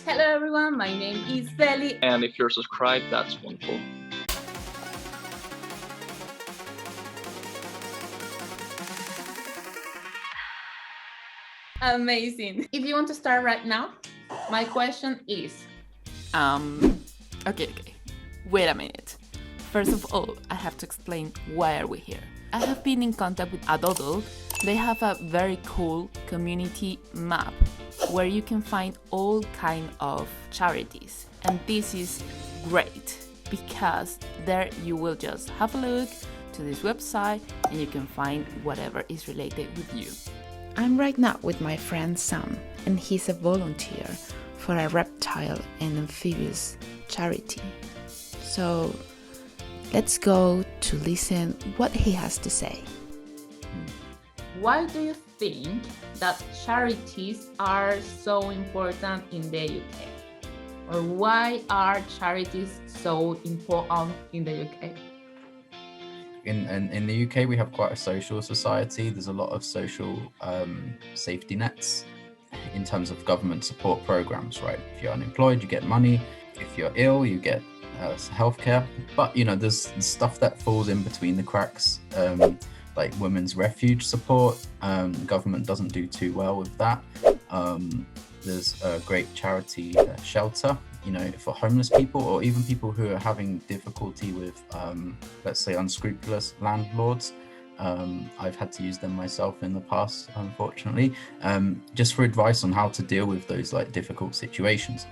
Hello everyone, my name is Belly. And if you're subscribed, that's wonderful. Amazing. If you want to start right now, my question is... Okay. Wait a minute. First of all, I have to explain why are we here. I have been in contact with Adodo. They have a very cool community map where you can find all kind of charities. And this is great because there you will just have a look to this website and you can find whatever is related with you. I'm right now with my friend Sam, and he's a volunteer for a reptile and amphibious charity. So let's go to listen what he has to say. Why do you think that charities are so important in the UK? Or why are charities so important in the UK? In the UK, we have quite a social society. There's a lot of social safety nets in terms of government support programs, right? If you're unemployed, you get money. If you're ill, you get healthcare. But, there's stuff that falls in between the cracks, like women's refuge support. The government doesn't do too well with that. There's a great charity shelter, for homeless people or even people who are having difficulty with, let's say, unscrupulous landlords. I've had to use them myself in the past, unfortunately, just for advice on how to deal with those difficult situations.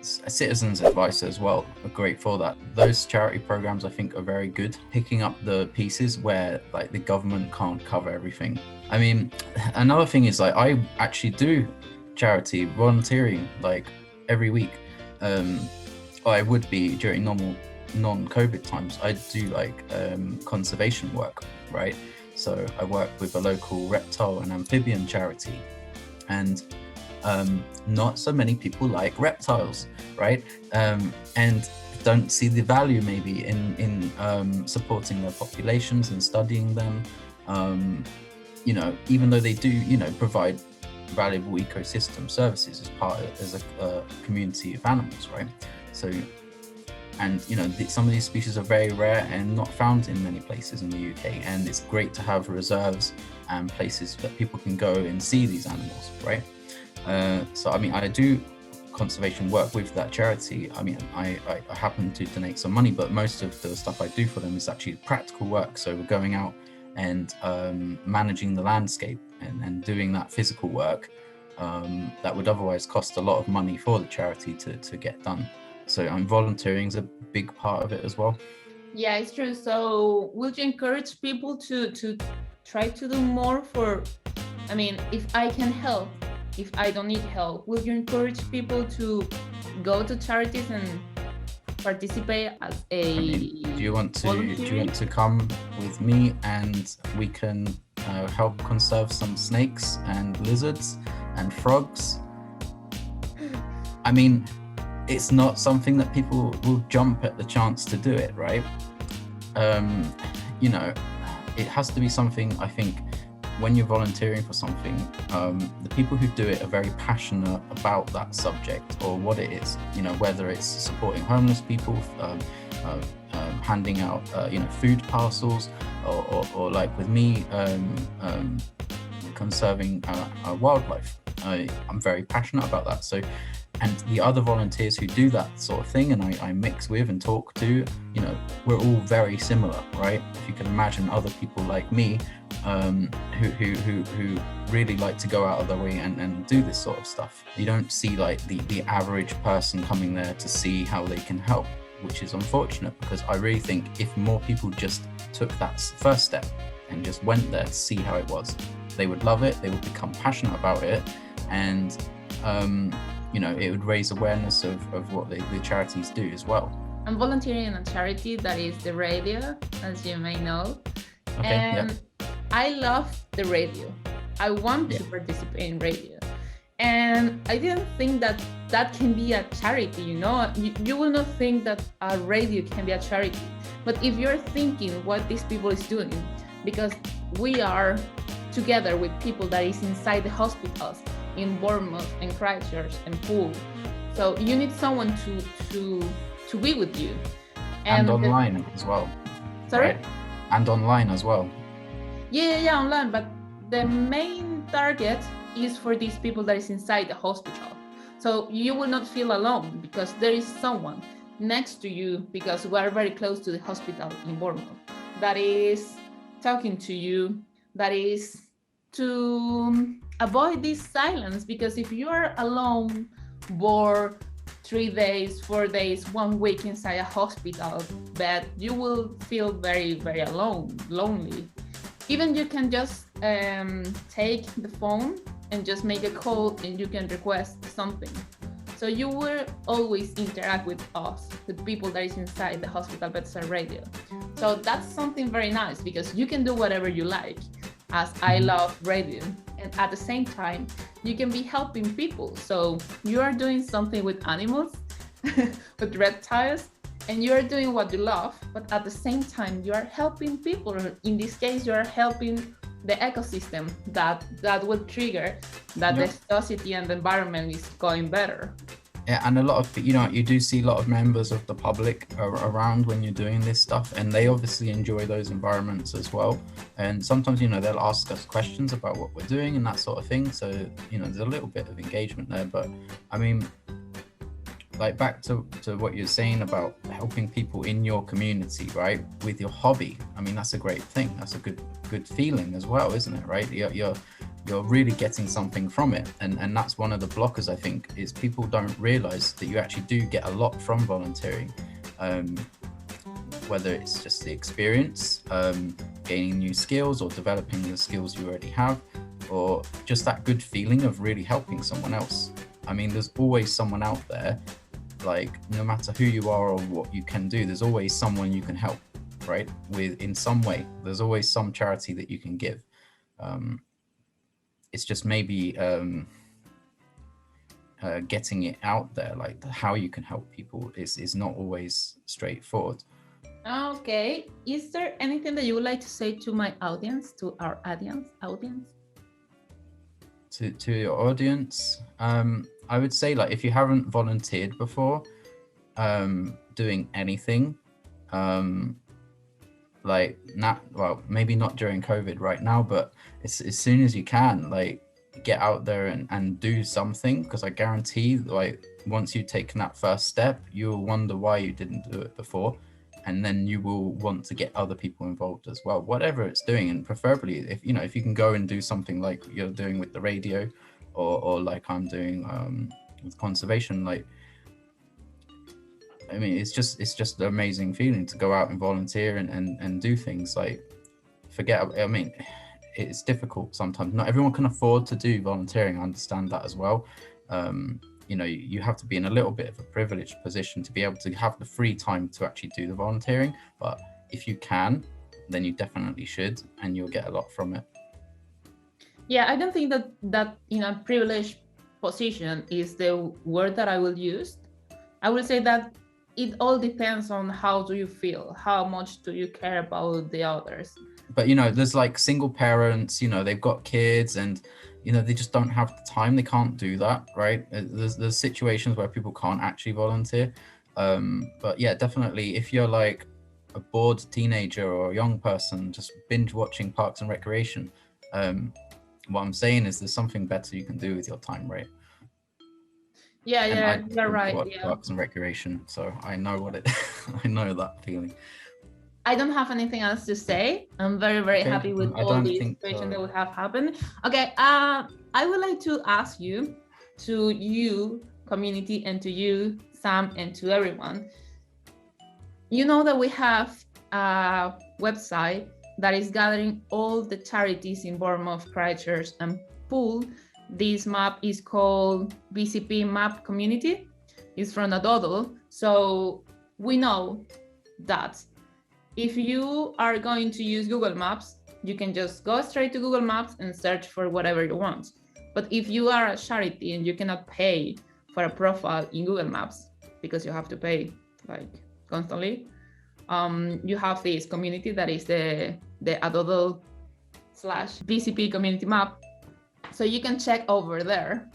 Citizens advice as well are great for that. Those charity programs I think are very good, picking up the pieces where the government can't cover everything. I mean, another thing is I actually do charity volunteering every week. I would be during normal non-COVID times. I do conservation work, right? So I work with a local reptile and amphibian charity, and not so many people like reptiles, right? And don't see the value maybe in supporting their populations and studying them. Even though they do, provide valuable ecosystem services as a community of animals, right? So, and some of these species are very rare and not found in many places in the UK, and it's great to have reserves and places that people can go and see these animals, right? So I do conservation work with that charity. I happen to donate some money, but most of the stuff I do for them is actually practical work. So we're going out and managing the landscape and doing that physical work that would otherwise cost a lot of money for the charity to get done. So volunteering is a big part of it as well. Yeah, it's true. So would you encourage people to try to do more for, if I can help, if I don't need help, would you encourage people to go to charities and participate as a do you want to come with me and we can help conserve some snakes and lizards and frogs? It's not something that people will jump at the chance to do it, right? It has to be something, I think, when you're volunteering for something, the people who do it are very passionate about that subject or what it is, whether it's supporting homeless people, handing out, food parcels, or like with me, conserving wildlife. I'm very passionate about that. So, and the other volunteers who do that sort of thing and I mix with and talk to, we're all very similar, right? If you can imagine other people like me who really like to go out of their way and do this sort of stuff. You don't see the average person coming there to see how they can help, which is unfortunate, because I really think if more people just took that first step and just went there to see how it was, they would love it, they would become passionate about it, and it would raise awareness of what the charities do as well. I'm volunteering in a charity that is the radio, as you may know. Okay, and yeah. I love the radio. I want to participate in radio. And I didn't think that can be a charity, You will not think that a radio can be a charity. But if you're thinking what these people is doing, because we are together with people that is inside the hospitals in Bournemouth and Christchurch and Poole So you need someone to be with you. And online as well. Sorry? Right? And online as well. Yeah, online. But the main target is for these people that is inside the hospital. So you will not feel alone because there is someone next to you, because we are very close to the hospital in Bournemouth, that is talking to you, that is to avoid this silence. Because if you are alone, bored, 3 days, 4 days, 1 week inside a hospital bed, you will feel very, very alone, lonely. Even you can just take the phone and just make a call and you can request something. So you will always interact with us, with people that is inside the hospital bedside radio. So that's something very nice, because you can do whatever you like, as I love radio. And at the same time, you can be helping people. So you are doing something with animals, with reptiles, and you are doing what you love, but at the same time, you are helping people. In this case, you are helping the ecosystem that will trigger that the society and the environment is going better. Yeah, and a lot of, you do see a lot of members of the public around when you're doing this stuff, and they obviously enjoy those environments as well. And sometimes, they'll ask us questions about what we're doing and that sort of thing. So, there's a little bit of engagement there. But I mean, like back to what you're saying about helping people in your community, right, with your hobby. I mean, that's a great thing. That's a good feeling as well, isn't it? Right? You're really getting something from it, and that's one of the blockers, I think, is people don't realize that you actually do get a lot from volunteering, whether it's just the experience, gaining new skills or developing the skills you already have, or just that good feeling of really helping someone else. I mean, there's always someone out there, like no matter who you are or what you can do, there's always someone you can help, right? With in some way, there's always some charity that you can give. It's just maybe getting it out there, like how you can help people is not always straightforward. Okay, is there anything that you would like to say to my audience, to our audience? To your audience, I would say, like, if you haven't volunteered before, doing anything, like maybe not during COVID right now, but as soon as you can, like, get out there and do something, because I guarantee, like, once you've taken that first step, you'll wonder why you didn't do it before, and then you will want to get other people involved as well, whatever it's doing. And preferably, if you can go and do something like you're doing with the radio, or like I'm doing with conservation, like, I mean, it's just an amazing feeling to go out and volunteer and do things. Like, I mean, it's difficult sometimes. Not everyone can afford to do volunteering. I understand that as well. You have to be in a little bit of a privileged position to be able to have the free time to actually do the volunteering. But if you can, then you definitely should, and you'll get a lot from it. Yeah, I don't think that in a privileged position is the word that I will use. I will say that it all depends on how do you feel, how much do you care about the others. But there's like single parents, they've got kids, and they just don't have the time. They can't do that, right? There's situations where people can't actually volunteer. But yeah, definitely, if you're like a bored teenager or a young person just binge watching Parks and Recreation, what I'm saying is there's something better you can do with your time, right? Yeah, you're right. Yeah. Parks and Recreation, so I know what it. I know that feeling. I don't have anything else to say. I'm very, very happy with all the situation that would have happened. Okay, I would like to ask you, to you, community, and to you, Sam, and to everyone. You know that we have a website that is gathering all the charities in Bournemouth, Christchurch, and Poole. This map is called BCP Map Community. It's from a doodle. So we know that if you are going to use Google Maps, you can just go straight to Google Maps and search for whatever you want. But if you are a charity and you cannot pay for a profile in Google Maps, because you have to pay like constantly, you have this community that is the /BCP community map. So you can check over there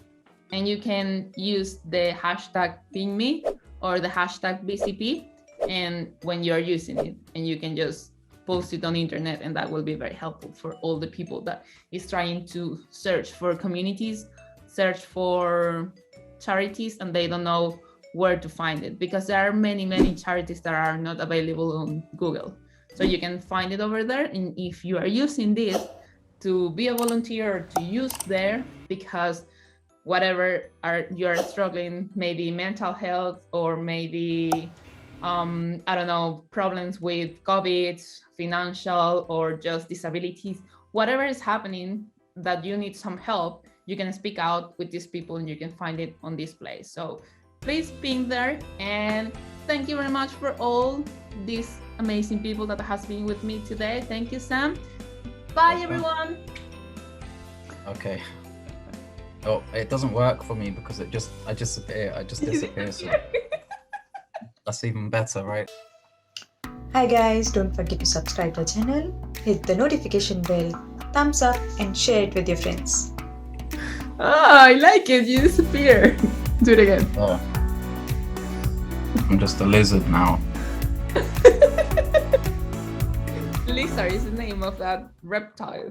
and you can use the hashtag #PingMe or the hashtag BCP, and when you're using it, and you can just post it on the internet, and that will be very helpful for all the people that is trying to search for communities, search for charities, and they don't know where to find it, because there are many charities that are not available on Google. So you can find it over there, and if you are using this to be a volunteer, to use there, because whatever you're struggling, maybe mental health, or maybe I don't know, problems with COVID, financial, or just disabilities, whatever is happening that you need some help, you can speak out with these people and you can find it on this place. So please ping there, and thank you very much for all these amazing people that has been with me today. Thank you, Sam. Bye, everyone. Okay. Oh, it doesn't work for me because I disappear. I just disappear. So that's even better, right? Hi guys, don't forget to subscribe to our channel, hit the notification bell, thumbs up, and share it with your friends. I like it. You disappear. Do it again. Oh. I'm just a lizard now. Lizard is the name of that reptile.